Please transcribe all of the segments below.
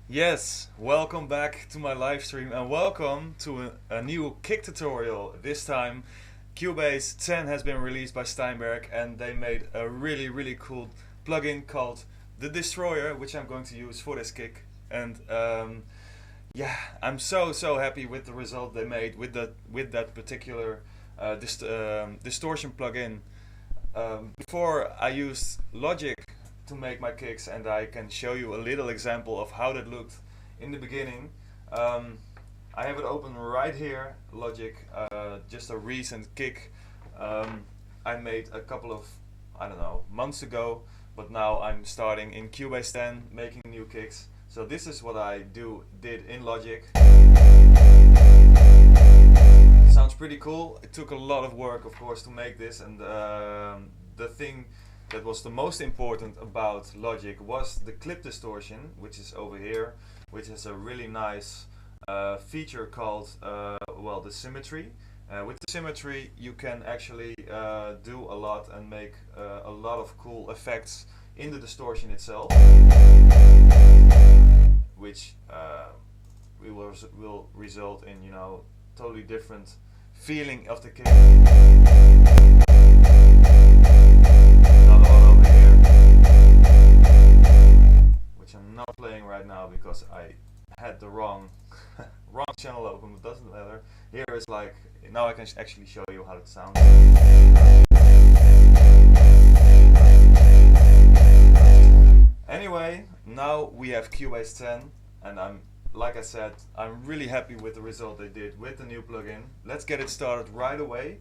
Yes, welcome back to my live stream and welcome to a new kick tutorial. This time Cubase 10 has been released by Steinberg and they made a really cool plugin called the Distroyer, which I'm going to use for this kick. And yeah, I'm so happy with the result they made with that particular distortion plugin. Before I used Logic to make my kicks, and I can show you a little example of how that looked in the beginning. Um, I have it open right here, Logic, just a recent kick I made a couple of, I don't know, months ago, but now I'm starting in Cubase 10 making new kicks. So this is what I did in Logic. Sounds pretty cool. It took a lot of work, of course, to make this, and the thing that was the most important about Logic was the clip distortion, which is over here, which has a really nice feature called the symmetry. With the symmetry you can actually do a lot and make a lot of cool effects in the distortion itself, which will result in, you know, totally different feeling of the kick. Another one over here, which I'm not playing right now because I had the wrong channel open, but doesn't matter. Here is like, now I can actually show you how it sounds. Anyway, now we have Cubase 10 and like I said, I'm really happy with the result they did with the new plugin. Let's get it started right away.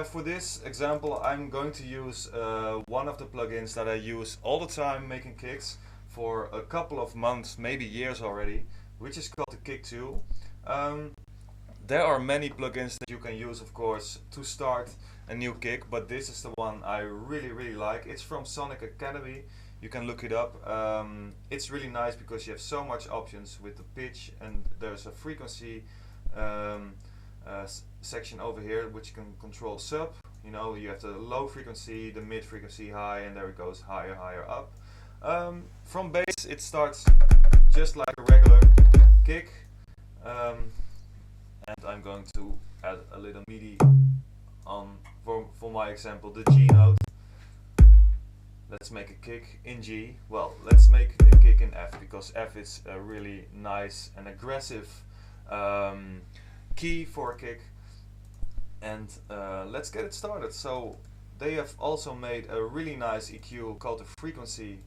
For this example, I'm going to use one of the plugins that I use all the time making kicks for a couple of months, maybe years already, which is called the Kick tool. There are many plugins that you can use, of course, to start a new kick, but this is the one I really like. It's from Sonic Academy. You can look it up. It's really nice because you have so much options with the pitch, and there's a frequency section over here which you can control sub. You know, you have the low frequency, the mid frequency, high, and there it goes higher up. From bass it starts just like a regular kick, and I'm going to add a little MIDI on for my example the G note. Let's make a kick in G. Well, let's make a kick in F because F is a really nice and aggressive key for a kick. And let's get it started. So they have also made a really nice EQ called the frequency,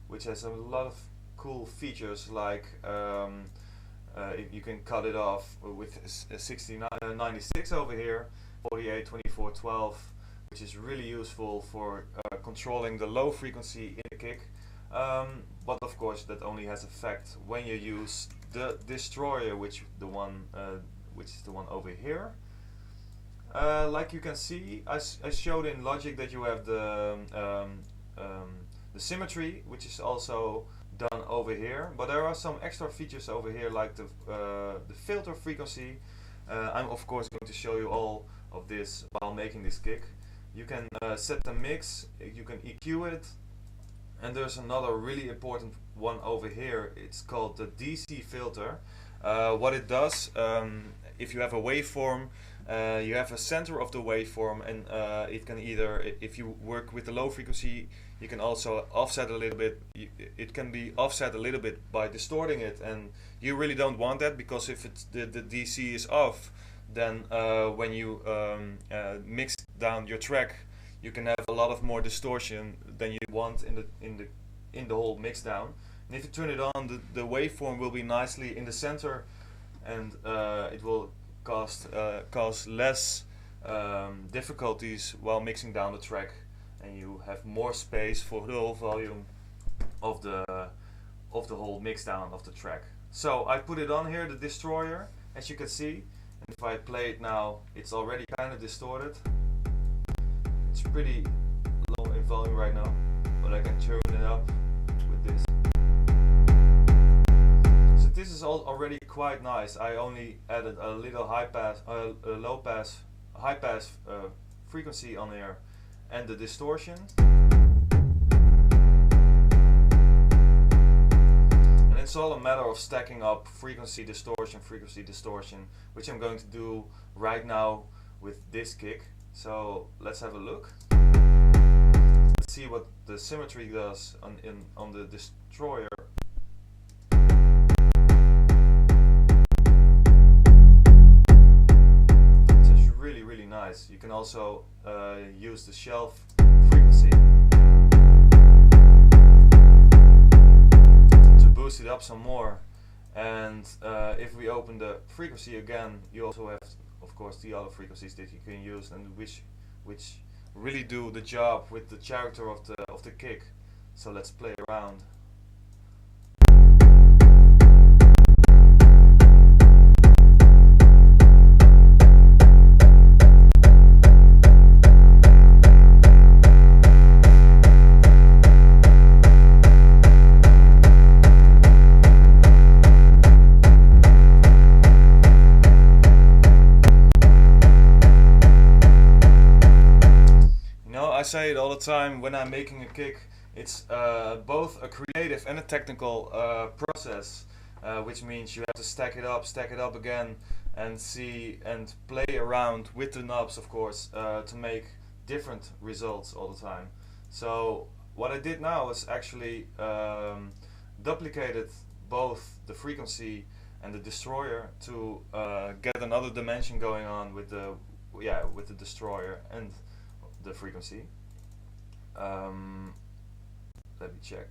which has a lot of cool features like you can cut it off with 96 over here, 48, 24, 12, which is really useful for controlling the low frequency in the kick. But of course that only has effect when you use the Distroyer, which is the one over here. Like you can see, I showed in Logic that you have the symmetry, which is also done over here, but there are some extra features over here like the filter frequency. I'm of course going to show you all of this while making this kick. You can set the mix, you can EQ it, and there's another really important one over here. It's called the DC filter. What it does, if you have a waveform, you have a center of the waveform, and it can either, if you work with the low frequency, you can also offset a little bit. It can be offset a little bit by distorting it, and you really don't want that, because if it's the DC is off, then when you mix down your track, you can have a lot of more distortion than you want in the whole mix down. And if you turn it on, the waveform will be nicely in the center, and it will cause less difficulties while mixing down the track, and you have more space for the whole volume of the whole mix down of the track. So I put it on here, the Distroyer, as you can see, and if I play it now, it's already kind of distorted. It's pretty low in volume right now, but I can turn it up with this. So this is already quite nice. I only added a little high pass, low pass, high pass frequency on here, and the distortion. it's all a matter of stacking up frequency distortion, which I'm going to do right now with this kick. So let's have a look. Let's see what the symmetry does on the Distroyer. It's just really nice. You can also use the shelf frequency to boost it up some more. And if we open the frequency again, you also have, of course, the other frequencies that you can use and which really do the job with the character of the kick. So let's play around. I say it all the time when I'm making a kick. It's both a creative and a technical process, which means you have to stack it up again, and see and play around with the knobs, of course, to make different results all the time. So what I did now is actually duplicated both the frequency and the Distroyer to get another dimension going on with the Distroyer and the frequency. Let me check.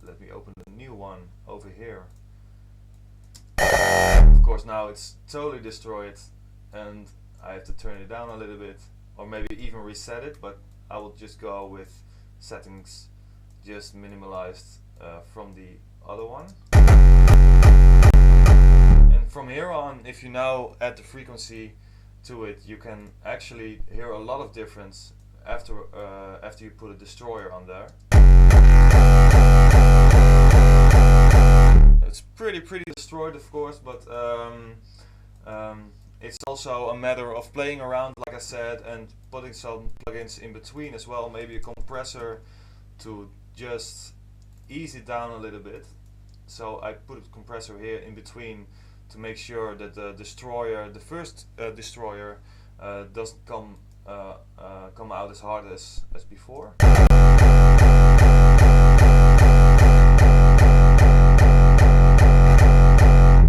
Let me open the new one over here. Of course, now it's totally destroyed, and I have to turn it down a little bit, or maybe even reset it. But I will just go with settings just minimalized from the other one. And from here on, if you now add the frequency to it, you can actually hear a lot of difference after you put a Distroyer on there. It's pretty destroyed, of course, but it's also a matter of playing around, like I said, and putting some plugins in between as well, maybe a compressor to just ease it down a little bit. So I put a compressor here in between to make sure that the Distroyer, the first Distroyer, doesn't come out as hard as before.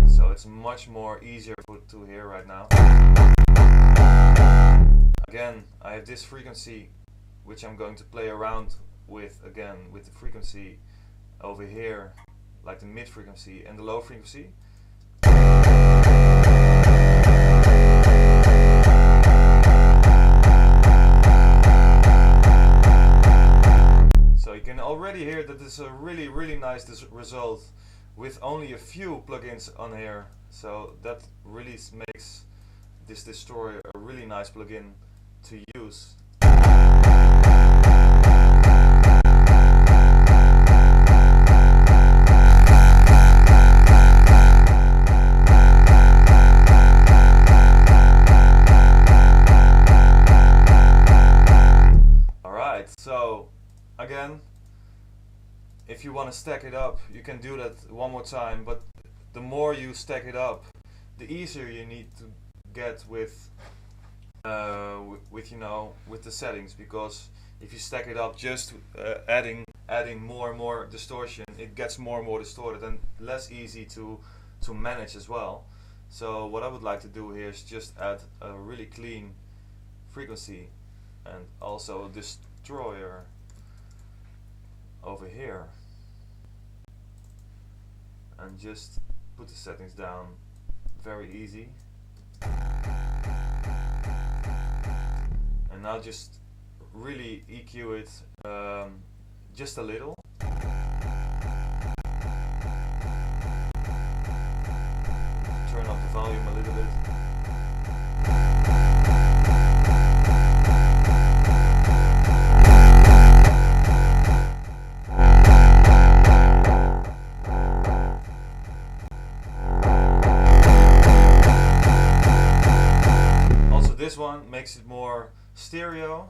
So it's much more easier to hear right now. Again, I have this frequency which I'm going to play around with again with the frequency over here, like the mid frequency and the low frequency. So you can already hear that this is a really nice result with only a few plugins on here. So that really makes this Distroyer a really nice plugin to use. Alright, so again, if you want to stack it up, you can do that one more time, but the more you stack it up, the easier you need to get with the settings, because if you stack it up just adding more and more distortion, it gets more and more distorted and less easy to manage as well. So what I would like to do here is just add a really clean frequency and also a Distroyer over here, and just put the settings down. Very easy. And now just really EQ it just a little. Turn up the volume a little bit. This one makes it more stereo.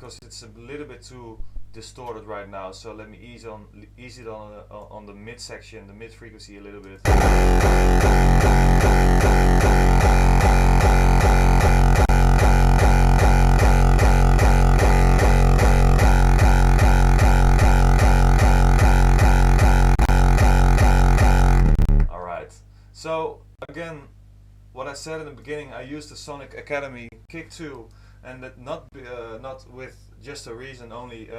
because it's a little bit too distorted right now. So let me ease it on the mid section, the mid frequency a little bit. Alright, so again, what I said in the beginning, I used the Sonic Academy kick too, and that not with just a reason only,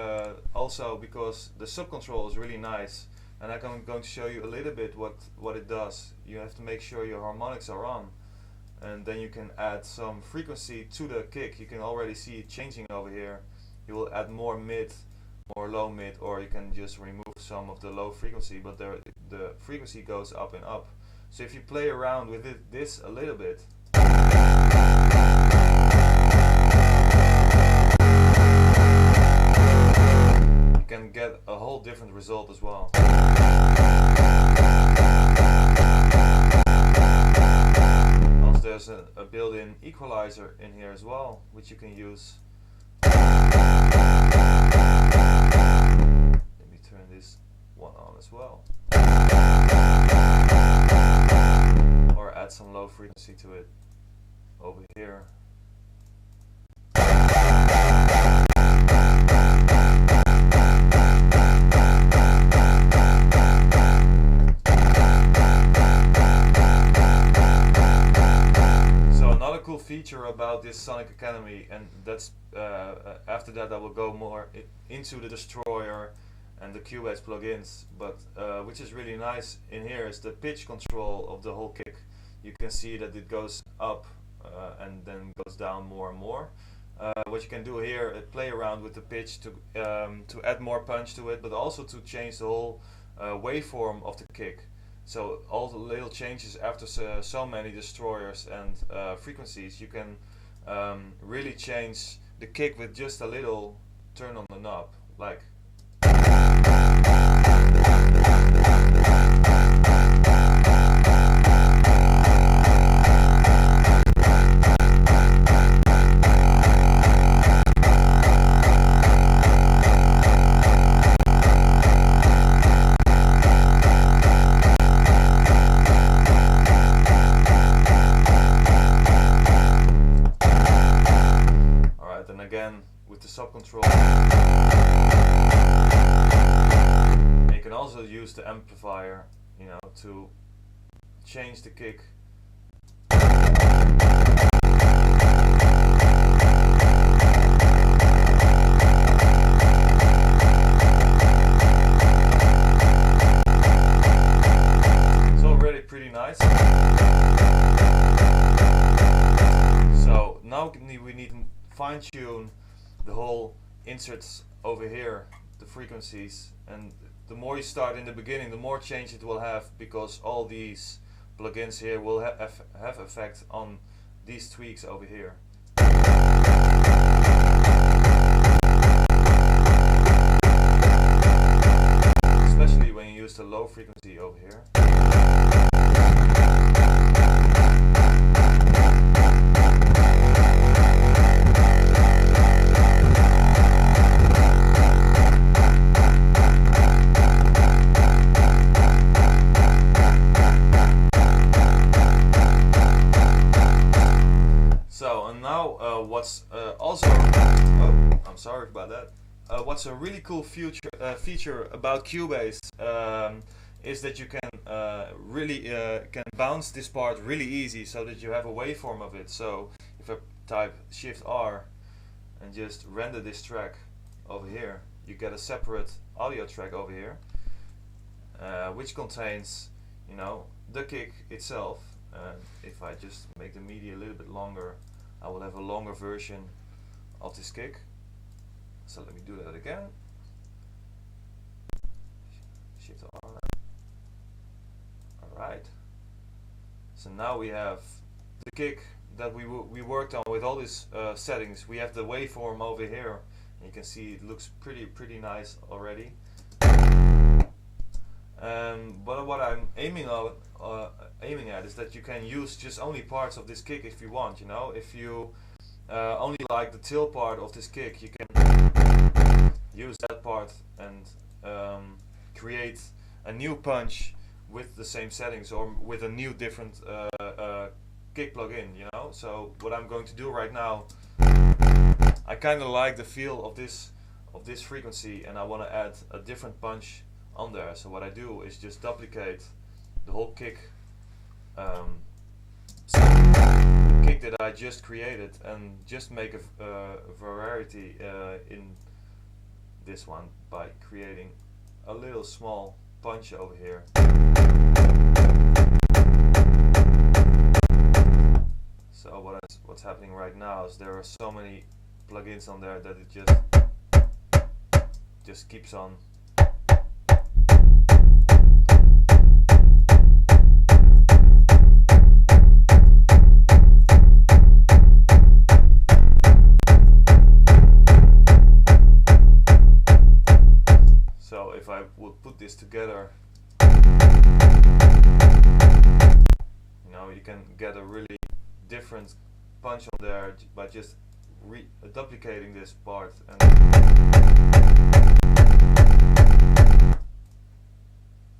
also because the sub-control is really nice, and I'm going to show you a little bit what it does. You have to make sure your harmonics are on, and then you can add some frequency to the kick. You can already see it changing over here. You will add more mid, more low mid, or you can just remove some of the low frequency, but the frequency goes up and up. So if you play around with this a little bit, you can get a whole different result as well. Also, there's a built-in equalizer in here as well, which you can use. Let me turn this one on as well. Or add some low frequency to it over here. So another cool feature about this Sonic Academy, and that's after that I will go more into the Distroyer and the Cubase plugins, but which is really nice in here is the pitch control of the whole kick. You can see that it goes up and then goes down more and more. What you can do here is play around with the pitch to add more punch to it, but also to change the whole waveform of the kick. So all the little changes after so many Destroyers and frequencies, you can really change the kick with just a little turn on the knob, like. Again with the sub control, and you can also use the amplifier, you know, to change the kick. It's already pretty nice. So now we need to fine-tune the whole inserts over here, the frequencies, and the more you start in the beginning, the more change it will have, because all these plugins here will have effect on these tweaks over here. Especially when you use the low frequency over here. What's also, I'm sorry about that. What's a really cool feature about Cubase is that you can really can bounce this part really easy, so that you have a waveform of it. So if I type Shift R and just render this track over here, you get a separate audio track over here, which contains, you know, the kick itself. If I just make the media a little bit longer, I will have a longer version of this kick. So let me do that again. Shift R. Alright. So now we have the kick that we worked on with all these settings. We have the waveform over here, and you can see it looks pretty nice already. But what I'm aiming at is that you can use just only parts of this kick if you want. You know, if you only like the tail part of this kick, you can use that part and create a new punch with the same settings or with a new different kick plugin, you know. So what I'm going to do right now, I kind of like the feel of this frequency, and I want to add a different punch on there. So what I do is just duplicate the whole kick kick that I just created, and just make a variety in this one by creating a little small punch over here. So what's happening right now is there are so many plugins on there that it just keeps on. So if I would put this together, you know, you can get a really different punch on there by just duplicating this part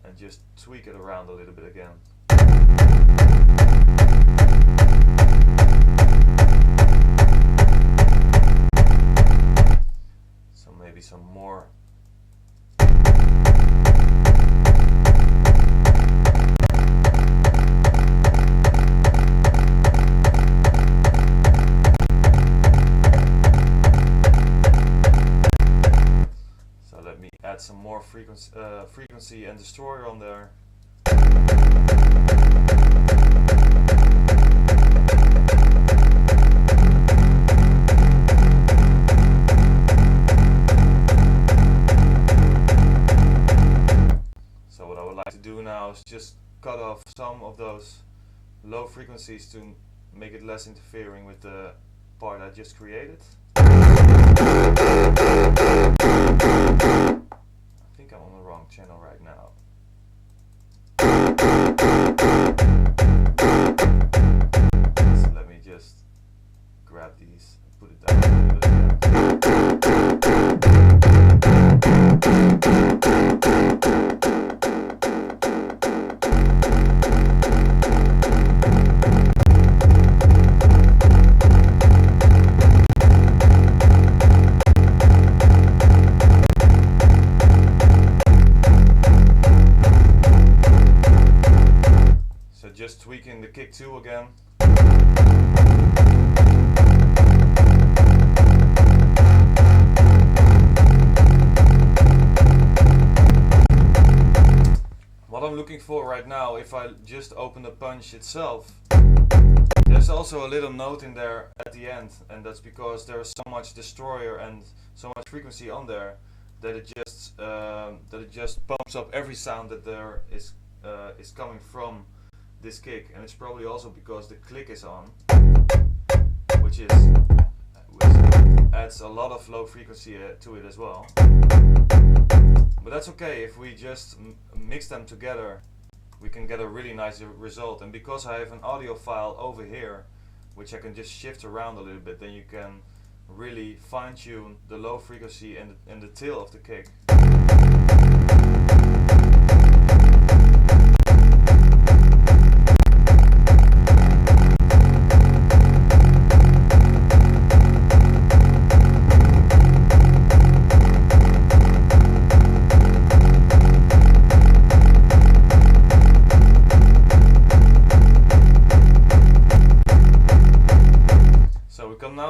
and just tweak it around a little bit again. So maybe some more. Add some more frequency and Distroyer on there. So what I would like to do now is just cut off some of those low frequencies to make it less interfering with the part I just created. I think I'm on the wrong channel right now. So let me just grab these and put it down a little bit again. Just tweaking the kick 2 again. What I'm looking for right now, if I just open the punch itself, there's also a little note in there at the end, and that's because there is so much Distroyer and so much frequency on there that it just pumps up every sound that there is coming from this kick, and it's probably also because the click is on, which adds a lot of low frequency to it as well. But that's okay. If we just mix them together, we can get a really nice result. And because I have an audio file over here, which I can just shift around a little bit, then you can really fine-tune the low frequency and the tail of the kick.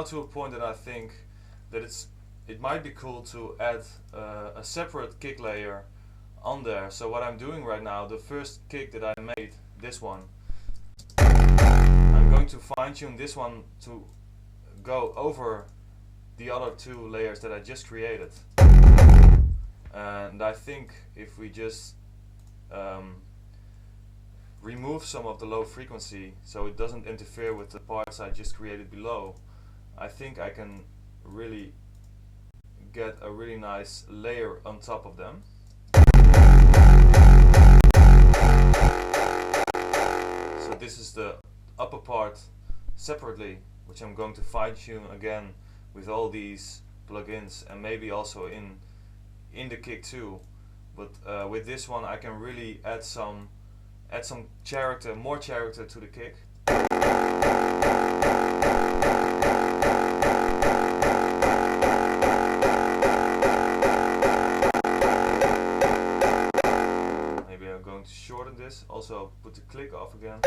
To a point that I think that it might be cool to add a separate kick layer on there. So what I'm doing right now, the first kick that I made, this one, I'm going to fine-tune this one to go over the other 2 layers that I just created. And I think if we just remove some of the low frequency so it doesn't interfere with the parts I just created below, I think I can really get a really nice layer on top of them. So this is the upper part separately, which I'm going to fine tune again with all these plugins, and maybe also in in the kick too, but with this one I can really add some character, more character to the kick. Maybe I'm going to shorten this, also put the click off again.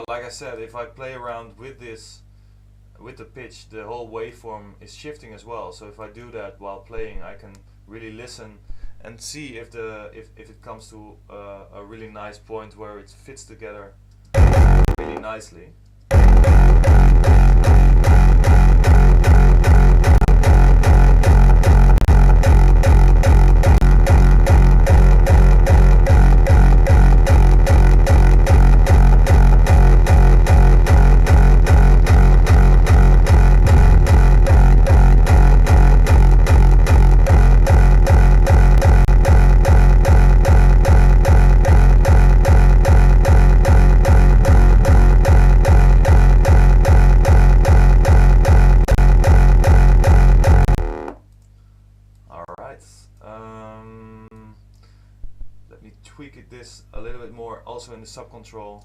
Like I said, if I play around with this, with the pitch, the whole waveform is shifting as well. So if I do that while playing, I can really listen and see if it comes to a really nice point where it fits together really nicely. Let me tweak this a little bit more, also in the subcontrol.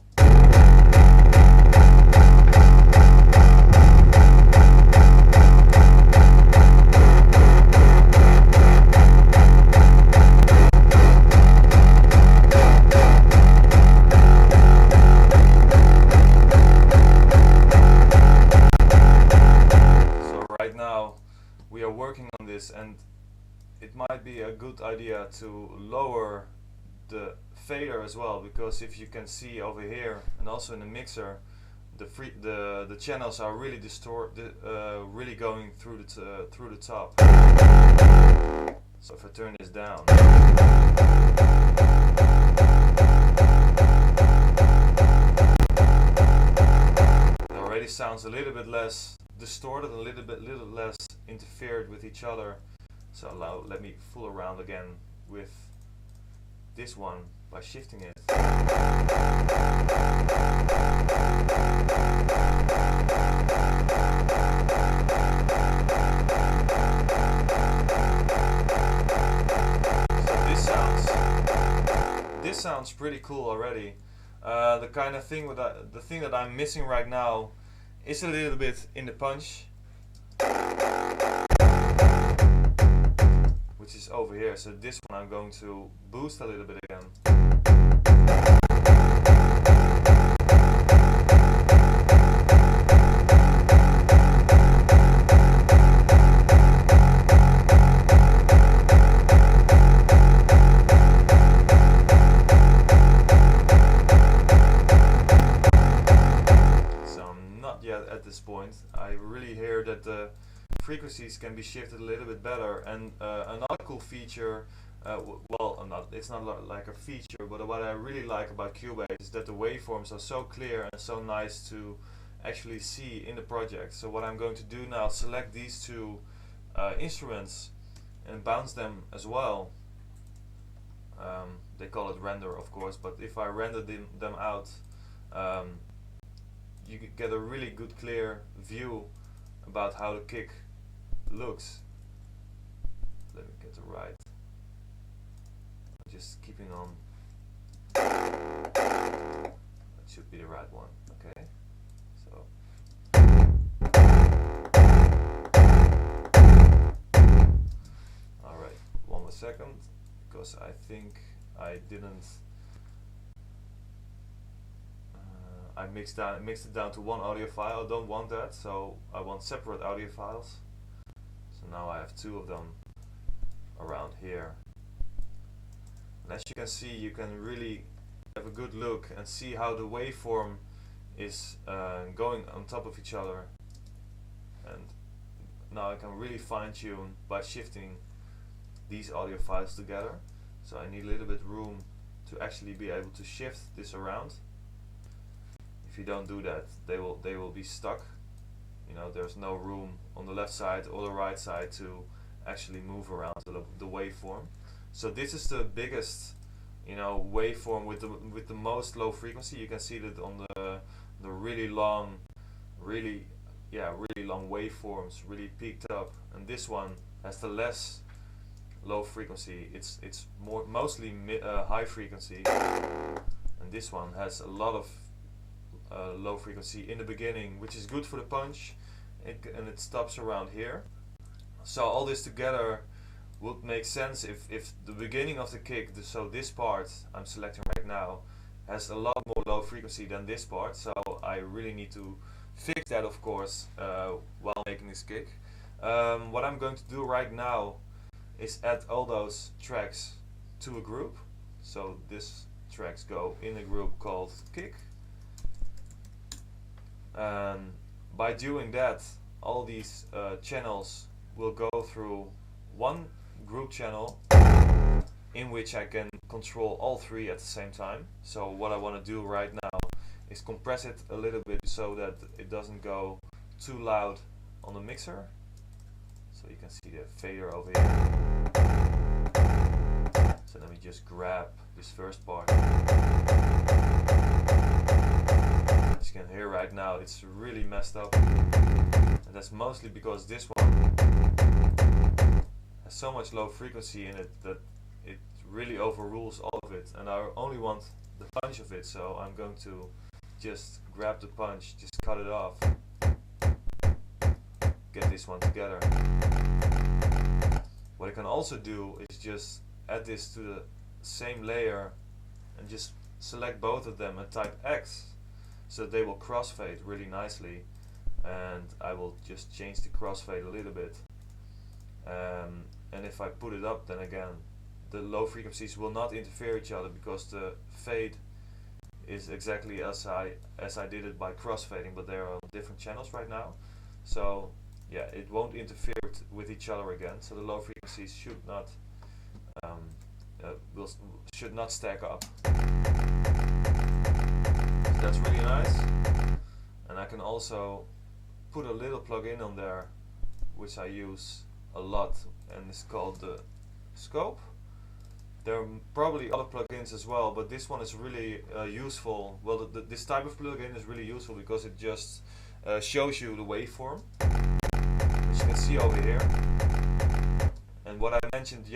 So right now we are working on this, and it might be a good idea to lower the fader as well, because if you can see over here and also in the mixer, the channels are really really going through the top. So if I turn this down, it already sounds a little bit less distorted, a little less interfered with each other. So let me fool around again with this one by shifting it. So this sounds pretty cool already. The kind of thing the thing that I'm missing right now is a little bit in the punch, which is over here. So this one I'm going to boost a little bit again. So I'm not yet at this point. I really hear that the frequencies can be shifted a little bit better, and another cool feature, it's not like a feature, but what I really like about Cubase is that the waveforms are so clear and so nice to actually see in the project. So what I'm going to do now, select these two instruments and bounce them as well. They call it render, of course, but if I render them out, you get a really good clear view about how the kick looks. Let me get the right. I'm just keeping on. That should be the right one. Okay. So. All right. 1 more second, because I think I didn't. I mixed it down to one audio file. I don't want that, so I want separate audio files. So now I have two of them around here. And as you can see, you can really have a good look and see how the waveform is going on top of each other. And now I can really fine tune by shifting these audio files together. So I need a little bit room to actually be able to shift this around. If you don't do that, they will be stuck. You know, there's no room on the left side or the right side to actually move around the waveform. So this is the biggest you know, waveform with the most low frequency. You can see that on the really long, really long waveforms, really peaked up, and this one has the less low frequency. It's mostly high frequency, and this one has a lot of low frequency in the beginning, which is good for the punch, and it stops around here. So all this together would make sense if the beginning of the kick, so this part I'm selecting right now, has a lot more low frequency than this part. So I really need to fix that, of course, while making this kick. What I'm going to do right now is add all those tracks to a group. So these tracks go in a group called kick. By doing that, all these channels will go through one group channel in which I can control all three at the same time. So what I want to do right now is compress it a little bit so that it doesn't go too loud on the mixer. So you can see the fader over here. So let me just grab this first part. As you can hear right now, it's really messed up. And that's mostly because this one has so much low frequency in it that it really overrules all of it. And I only want the punch of it, so I'm going to just grab the punch, just cut it off, get this one together. What I can also do is just add this to the same layer and just select both of them and type X, so they will crossfade really nicely. And I will just change the crossfade a little bit. And if I put it up, then again the low frequencies will not interfere each other because the fade is exactly as I did it by crossfading, but they're on different channels right now. So yeah, it won't interfere with each other again. So the low frequencies should not should not stack up. So that's really nice. And I can also put a little plugin on there, which I use a lot, and it's called the scope. There are probably other plugins as well, but this one is really useful. Well, this type of plugin is really useful because it just shows you the waveform, which you can see over here. And what I mentioned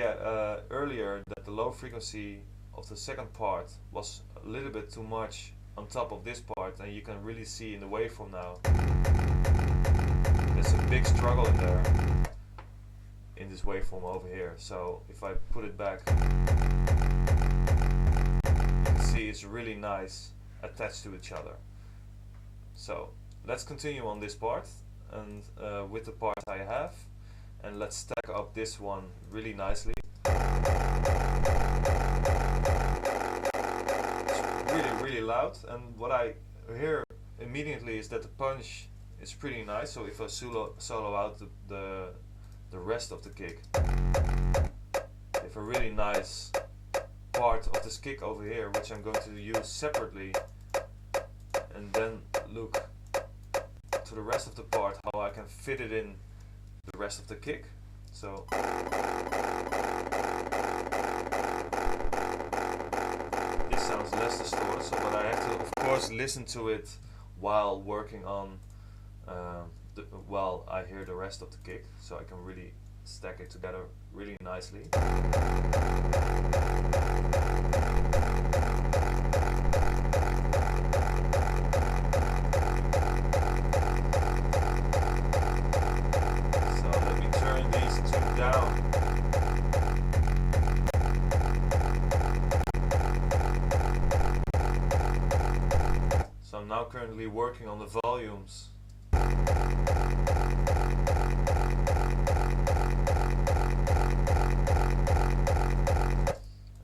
earlier, that the low frequency of the second part was a little bit too much on top of this part, and you can really see in the waveform now. There's a big struggle in there, in this waveform over here. So if I put it back, you can see it's really nice attached to each other. So let's continue on this part, and with the part I have, and let's stack up this one really nicely. It's really loud, and what I hear immediately is that the punch is pretty nice. So if I solo out the rest of the kick, if a really nice part of this kick over here, which I'm going to use separately, and then look to the rest of the part how I can fit it in the rest of the kick. So this sounds less distorted, but I have to of course listen to it while working on while I hear the rest of the kick, so I can really stack it together really nicely. So let me turn these two down. So I'm now currently working on the volumes.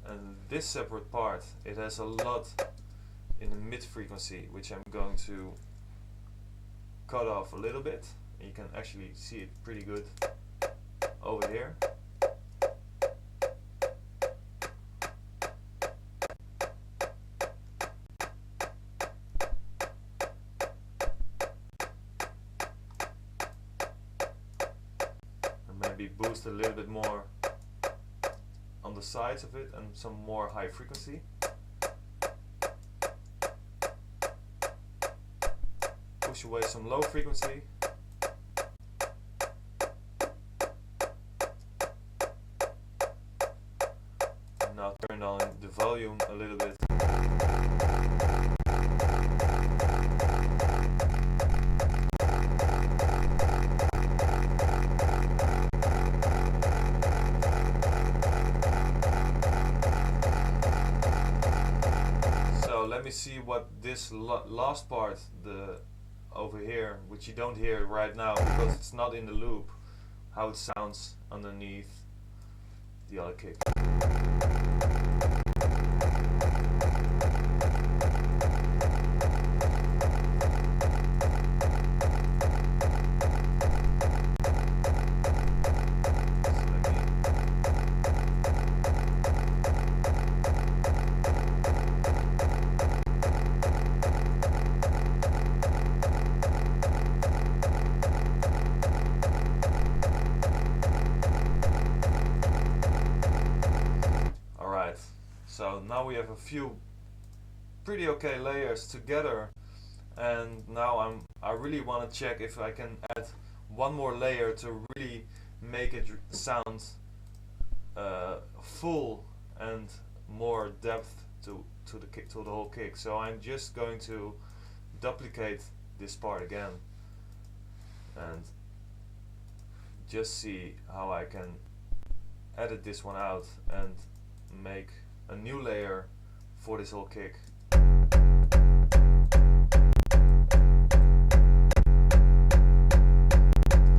And this separate part, it has a lot in the mid frequency, which I'm going to cut off a little bit. And you can actually see it pretty good over here. Boost a little bit more on on the sides of it and some more high frequency. Push away some low frequency. And now turn on the volume a little bit. Let me see what this last part, the over here, which you don't hear right now because it's not in the loop, how it sounds underneath the other kick. So now we have a few pretty okay layers together, and now I really want to check if I can add one more layer to really make it sound full and more depth to the whole kick. So I'm just going to duplicate this part again and just see how I can edit this one out and make a new layer for this whole kick.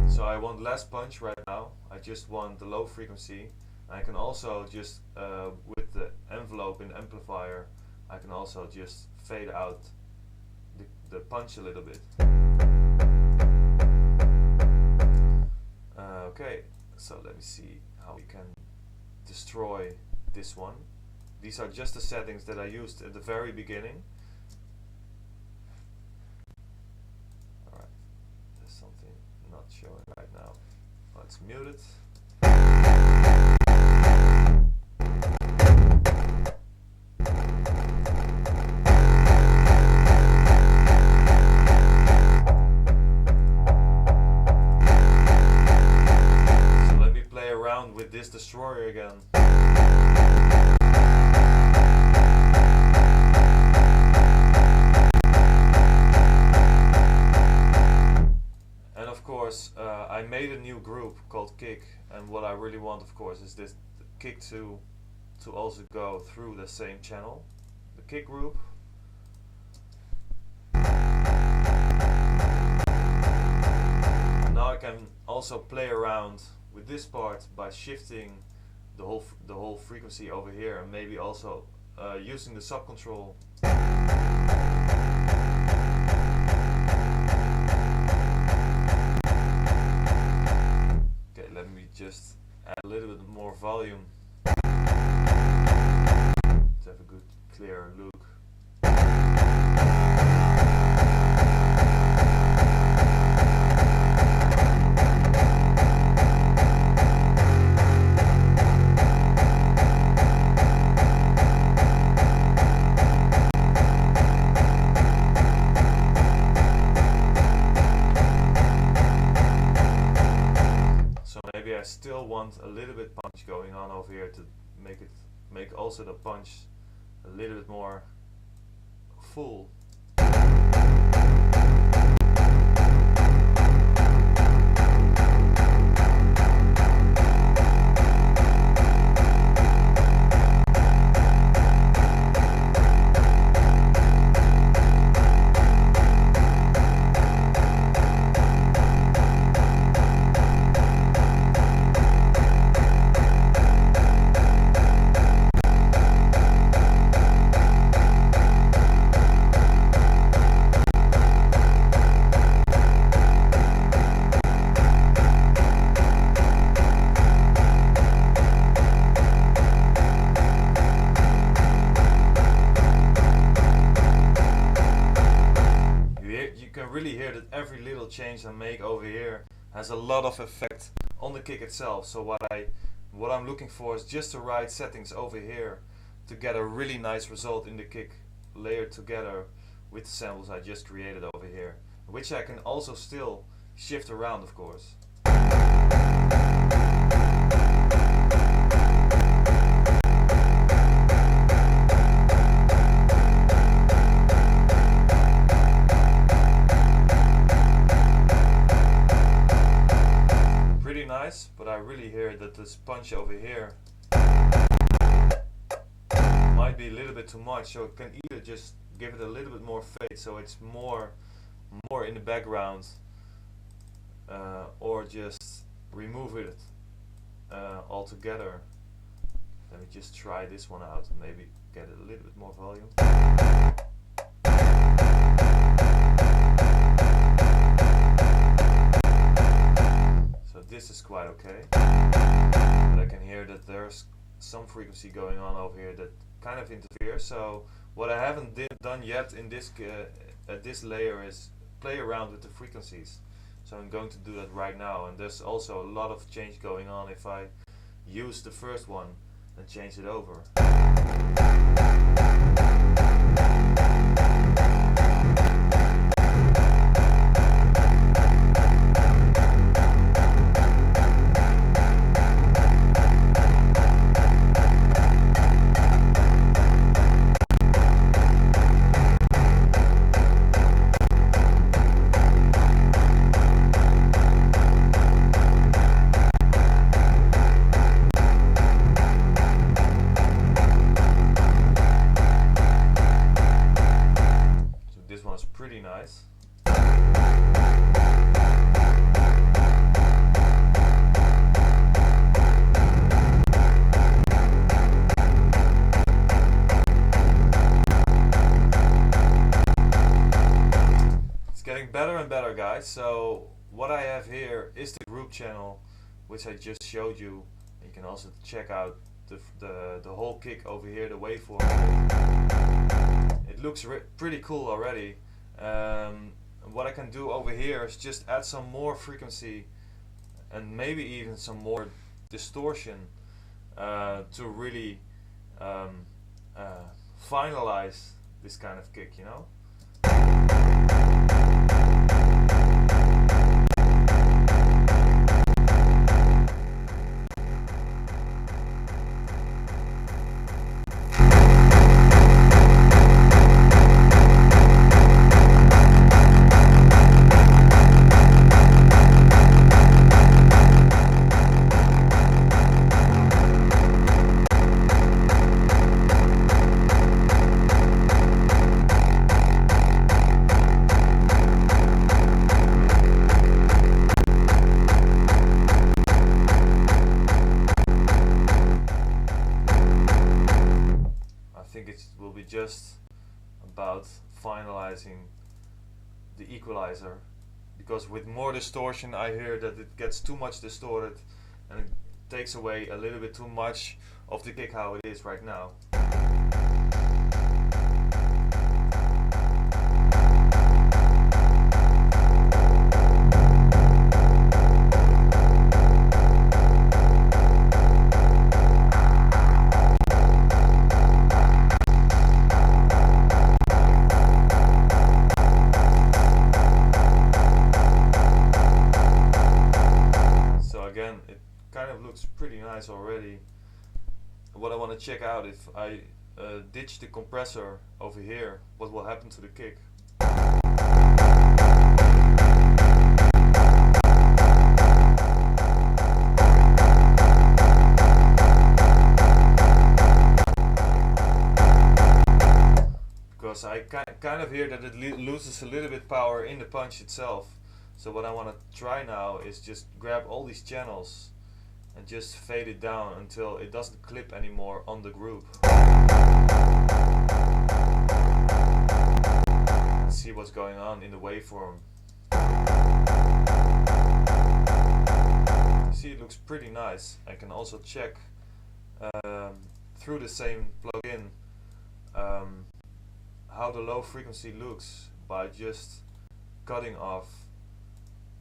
So I want less punch right now, I just want the low frequency. I can also just, with the envelope in the amplifier, I can also just fade out the punch a little bit. Okay, so let me see how we can destroy this one. These are just the settings that I used at the very beginning. Alright, there's something not showing right now. Let's mute it. So let me play around with this Distroyer again. I made a new group called kick, and what I really want, of course, is this kick to also go through the same channel, the kick group. Now I can also play around with this part by shifting the whole frequency over here, and maybe also using the sub control. Let me just add a little bit more volume to have a good clear look. I still want a little bit punch going on over here to make also the punch a little bit more full. Really hear that every little change I make over here has a lot of effect on the kick itself. So what I what I'm looking for is just the right settings over here to get a really nice result in the kick layered together with the samples I just created over here, which I can also still shift around, of course. Pretty nice, but I really hear that this punch over here might be a little bit too much, so it can either just give it a little bit more fade so it's more in the background, or just remove it altogether. Let me just try this one out and maybe get it a little bit more volume. So this is quite okay, but I can hear that there's some frequency going on over here that kind of interferes. So what I haven't done yet in this this layer is play around with the frequencies. So I'm going to do that right now, and there's also a lot of change going on if I use the first one and change it over. Pretty nice. It's getting better and better, guys. So what I have here is the group channel, which I just showed you. You can also check out the whole kick over here, the waveform. It looks pretty cool already. What I can do over here is just add some more frequency and maybe even some more distortion to really finalize this kind of kick, you know? Just about finalizing the equalizer, because with more distortion I hear that it gets too much distorted and it takes away a little bit too much of the kick how it is right now. Looks pretty nice already. What I want to check out, if I ditch the compressor over here, what will happen to the kick. Because I kind of hear that it loses a little bit power in the punch itself. So what I want to try now is just grab all these channels and just fade it down until it doesn't clip anymore on the group. See what's going on in the waveform. See, it looks pretty nice. I can also check through the same plugin how the low frequency looks by just cutting off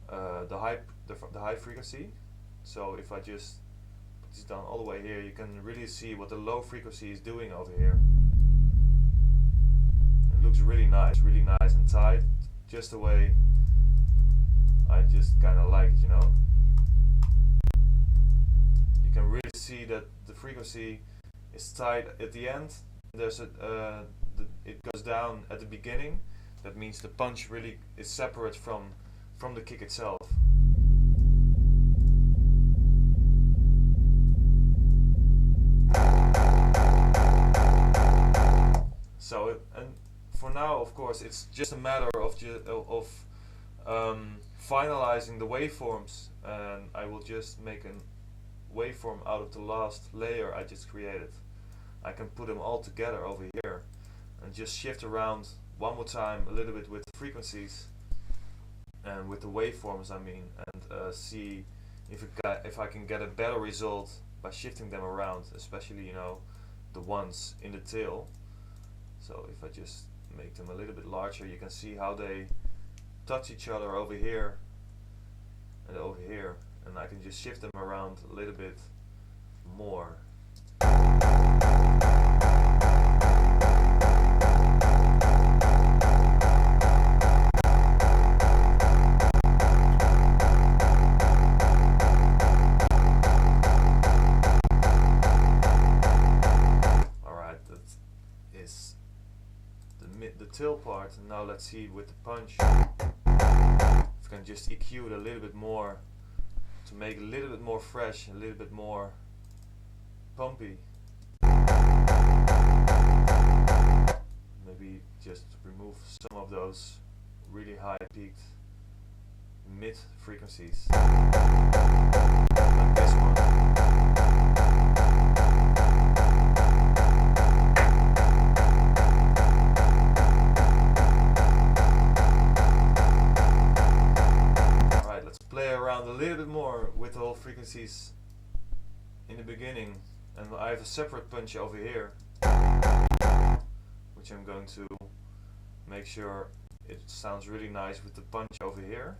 the high frequency. So if I just it's done all the way here, you can really see what the low frequency is doing over here. It looks really nice and tight, just the way I just kind of like it, you know. You can really see that the frequency is tight at the end. There's it goes down at the beginning. That means the punch really is separate from the kick itself. So and for now, of course, it's just a matter of finalizing the waveforms, and I will just make a waveform out of the last layer I just created. I can put them all together over here and just shift around one more time a little bit with the frequencies and with the waveforms, I mean, and see if I can get a better result by shifting them around, especially, you know, the ones in the tail. So if I just make them a little bit larger, you can see how they touch each other over here and over here, and I can just shift them around a little bit more. The tail part, and now let's see with the punch if I can just EQ it a little bit more to make it a little bit more fresh, a little bit more pumpy. Maybe just remove some of those really high peaked mid frequencies like this one. Around a little bit more with the whole frequencies in the beginning, and I have a separate punch over here which I'm going to make sure it sounds really nice with the punch over here.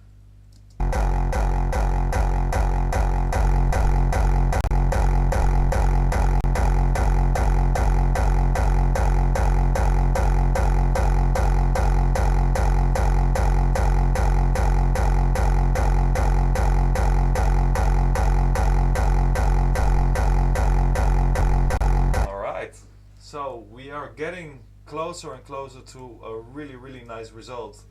So we are getting closer and closer to a really nice result.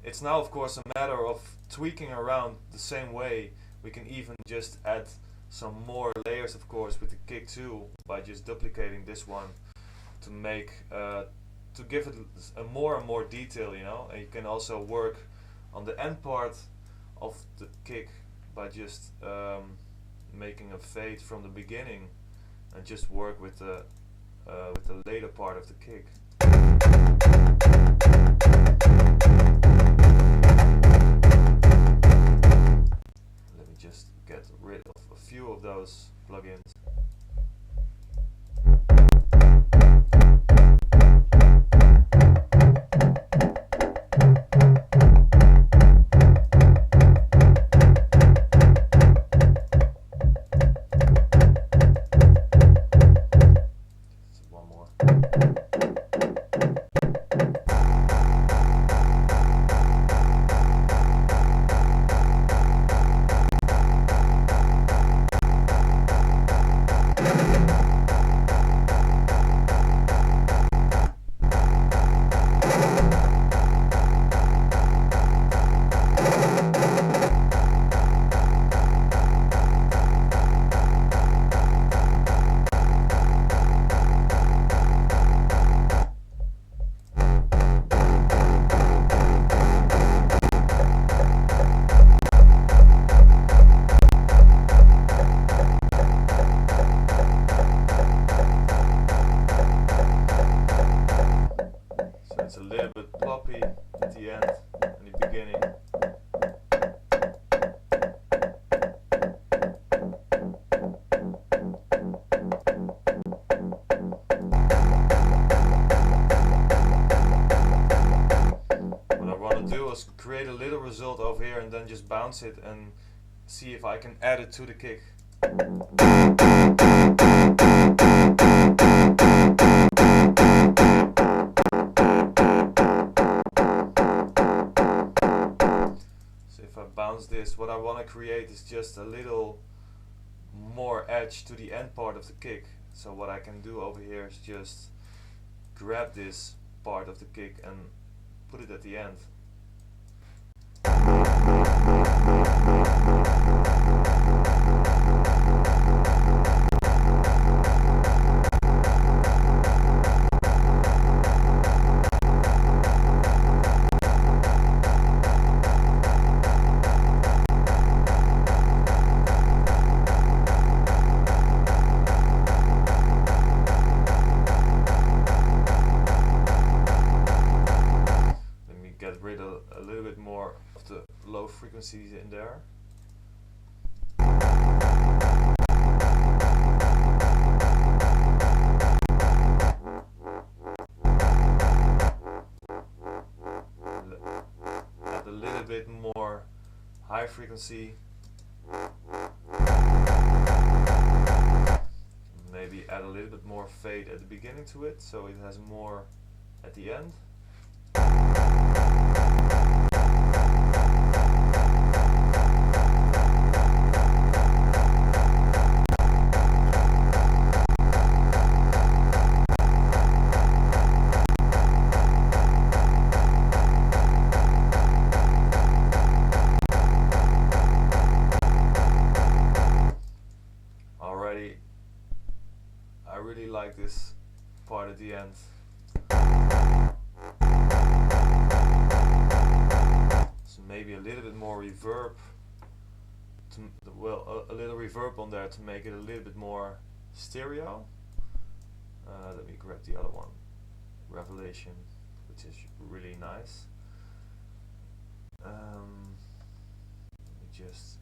It's now of course a matter of tweaking around the same way. We can even just add some more layers, of course, with the kick too, by just duplicating this one to make to give it a more and more detail, you know. And you can also work on the end part of the kick by just making a fade from the beginning and just work with the later part of the kick. Let me just get rid of a few of those plugins. Create a little result over here and then just bounce it and see if I can add it to the kick. So if I bounce this, what I want to create is just a little more edge to the end part of the kick. So what I can do over here is just grab this part of the kick and put it at the end. Get rid of a little bit more of the low frequencies in there. Add a little bit more high frequency. Maybe add a little bit more fade at the beginning to it, so it has more at the end. I really like this part at the end. So maybe a little bit more reverb, a little reverb on there to make it a little bit more stereo. Let me grab the other one, Revelation, which is really nice. Let me just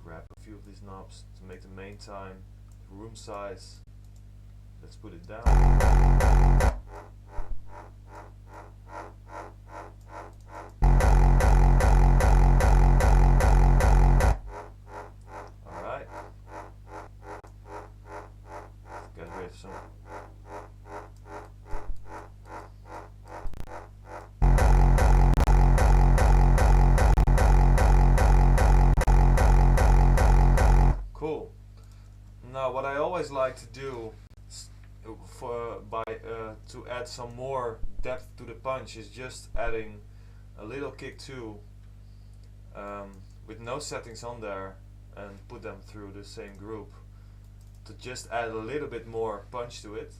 grab a few of these knobs to make the main time, room size. Let's put it down. Alright. Let's get rid of some. Cool. Now what I always like to do to add some more depth to the punch is just adding a little kick too, with no settings on there, and put them through the same group to just add a little bit more punch to it.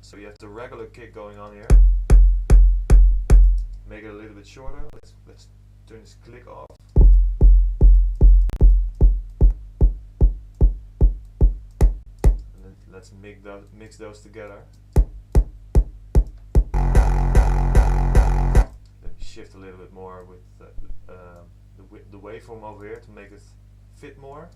So you have the regular kick going on here, make it a little bit shorter. Let's turn this click off. Let's mix those together. Let me shift a little bit more with the waveform over here to make it fit more.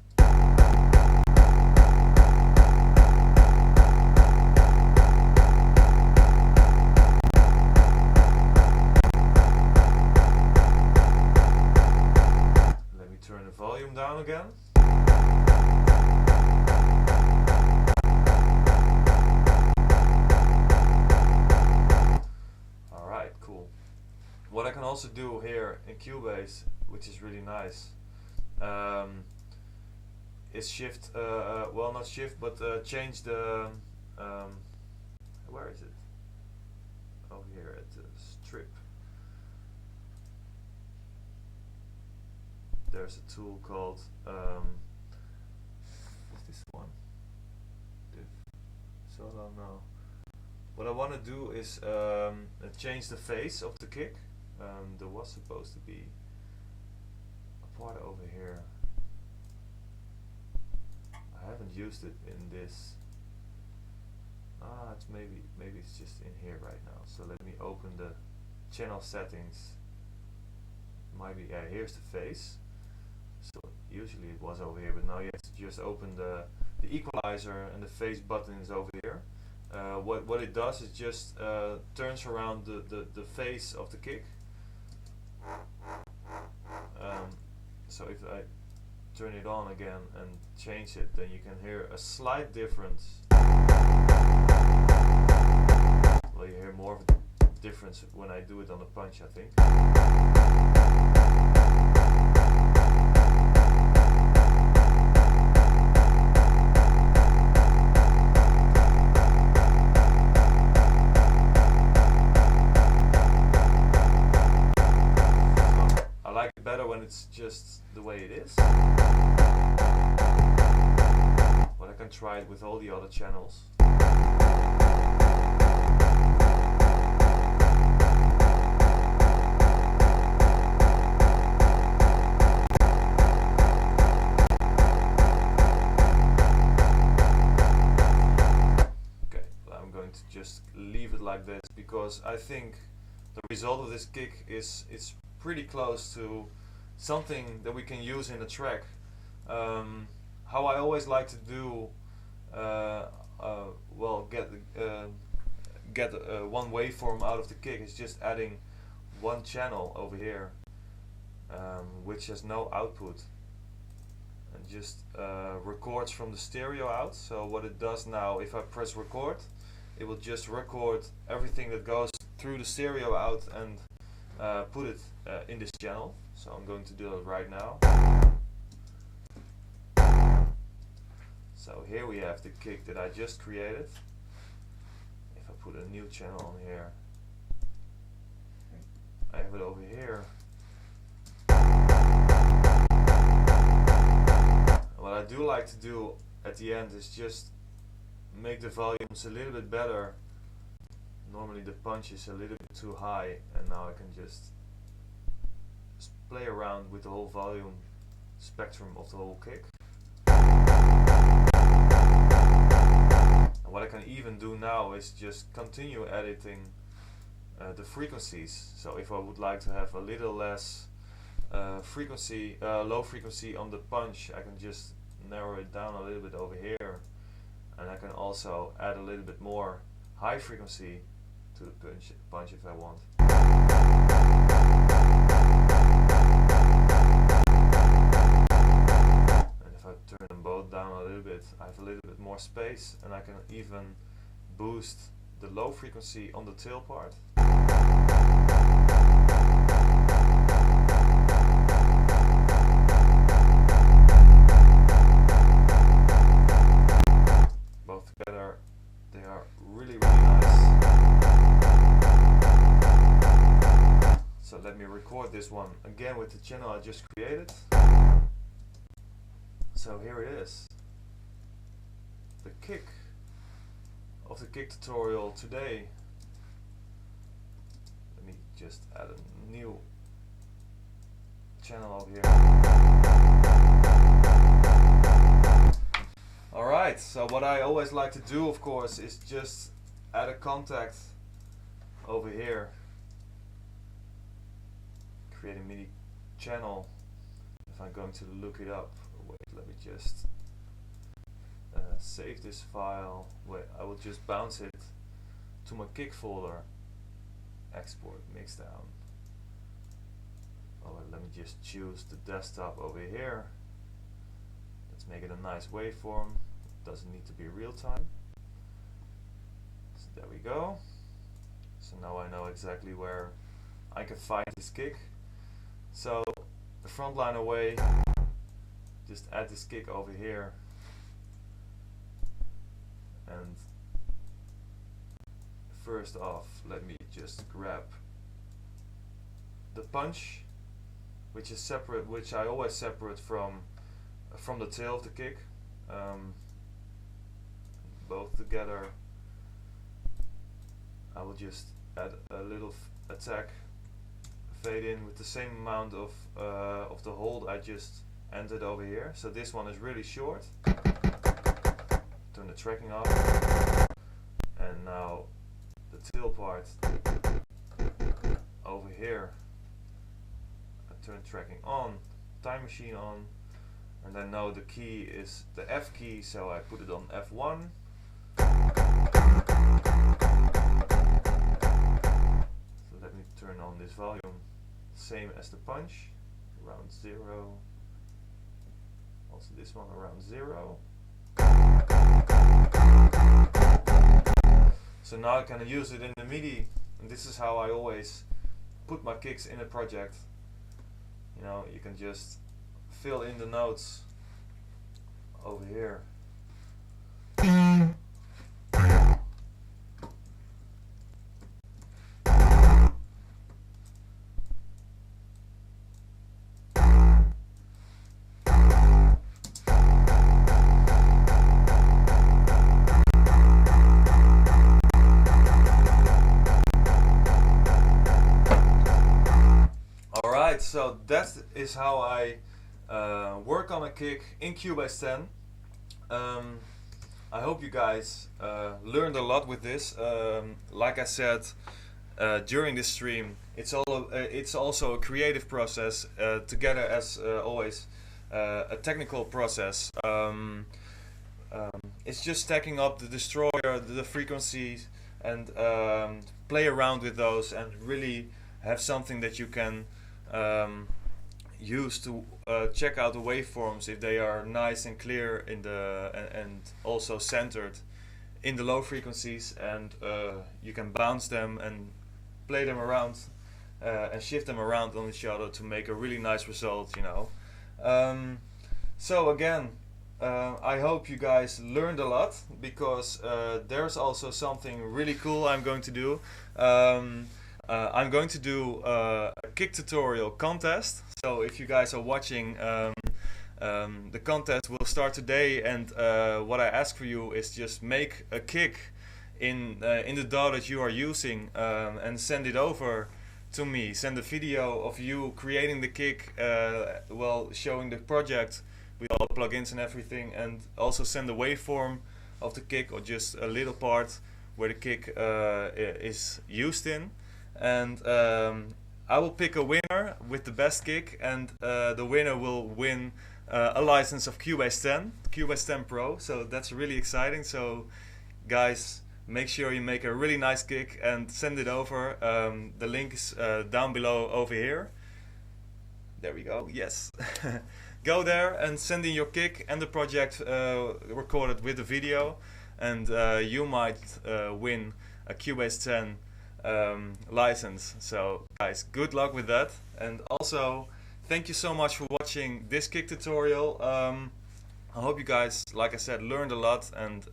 Let me turn the volume down again. What I can also do here in Cubase, which is really nice, is shift, well not shift, but change the, where is it? Oh, here at the strip. There's a tool called, what's this one? Div Solo, no. What I want to do is change the phase of the kick. There was supposed to be a part over here. I haven't used it in this. It's maybe it's just in here right now. So let me open the channel settings. Might be, yeah, here's the phase. So usually it was over here, but now you have to just open the equalizer, and the phase button is over here. What it does is just turns around the phase of the kick. So if I turn it on again and change it, then you can hear a slight difference. Well, you hear more of a difference when I do it on the punch, I think. I like it better when it's just the way it is. But I can try it with all the other channels. Just leave it like this, because I think the result of this kick is it's pretty close to something that we can use in a track. How I always like to do, well, get one waveform out of the kick is just adding one channel over here, which has no output, and just records from the stereo out. So what it does now, if I press record, it will just record everything that goes through the stereo out and put it in this channel. So I'm going to do it right now. So here we have the kick that I just created. If I put a new channel on here, I have it over here. What I do like to do at the end is just make the volumes a little bit better. Normally the punch is a little bit too high, and now I can just play around with the whole volume spectrum of the whole kick. And what I can even do now is just continue editing the frequencies. So if I would like to have a little less frequency, low frequency on the punch, I can just narrow it down a little bit over here. And I can also add a little bit more high frequency to the punch if I want. And if I turn them both down a little bit, I have a little bit more space, and I can even boost the low frequency on the tail part. Together, they are really nice. So let me record this one again with the channel I just created. So here it is, the kick of the kick tutorial today. Let me just add a new channel over here. Alright, so what I always like to do, of course, is just add a contact over here. Create a MIDI channel. If I'm going to look it up, wait, let me just save this file. Wait, I will just bounce it to my kick folder. Export, mixdown. Oh, let me just choose the desktop over here. Let's make it a nice waveform. It doesn't need to be real time. So there we go. So now I know exactly where I can find this kick. So the Frontliner way, just add this kick over here. And first off, let me just grab the punch, which is separate, which I always separate from the tail of the kick. Both together. I will just add a little attack, fade in with the same amount of the hold I just entered over here. So this one is really short. Turn the tracking off, and now the tail part over here. I turn tracking on, time machine on. And I know the key is the F key, so I put it on F1. So let me turn on this volume, same as the punch, around 0. Also this one around 0. So now I can use it in the MIDI, and this is how I always put my kicks in a project. You know, you can just fill in the notes over here. Alright, so that is how I work on a kick in Cubase 10. I hope you guys learned a lot with this. Like I said during this stream, it's also a creative process together as always a technical process. It's just stacking up the Distroyer, the frequencies, and play around with those and really have something that you can use to check out the waveforms if they are nice and clear in the and also centered in the low frequencies, and you can bounce them and play them around and shift them around on each other to make a really nice result, you know. So again, I hope you guys learned a lot, because there's also something really cool I'm going to do. I'm going to do a kick tutorial contest. So if you guys are watching, the contest will start today, and what I ask for you is just make a kick in the DAW that you are using, and send it over to me. Send a video of you creating the kick, while showing the project with all the plugins and everything, and also send a waveform of the kick, or just a little part where the kick is used in. And I will pick a winner with the best kick, and the winner will win a license of Cubase 10, Cubase 10 Pro. So that's really exciting. So guys, make sure you make a really nice kick and send it over. The link is down below over here. There we go, yes. Go there and send in your kick and the project recorded with the video, and you might win a Cubase 10 license. So guys, good luck with that, and also thank you so much for watching this kick tutorial. I hope you guys, like I said, learned a lot, and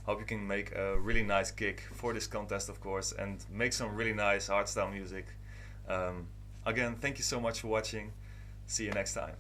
hope you can make a really nice kick for this contest, of course, and make some really nice hardstyle music. Again, thank you so much for watching. See you next time.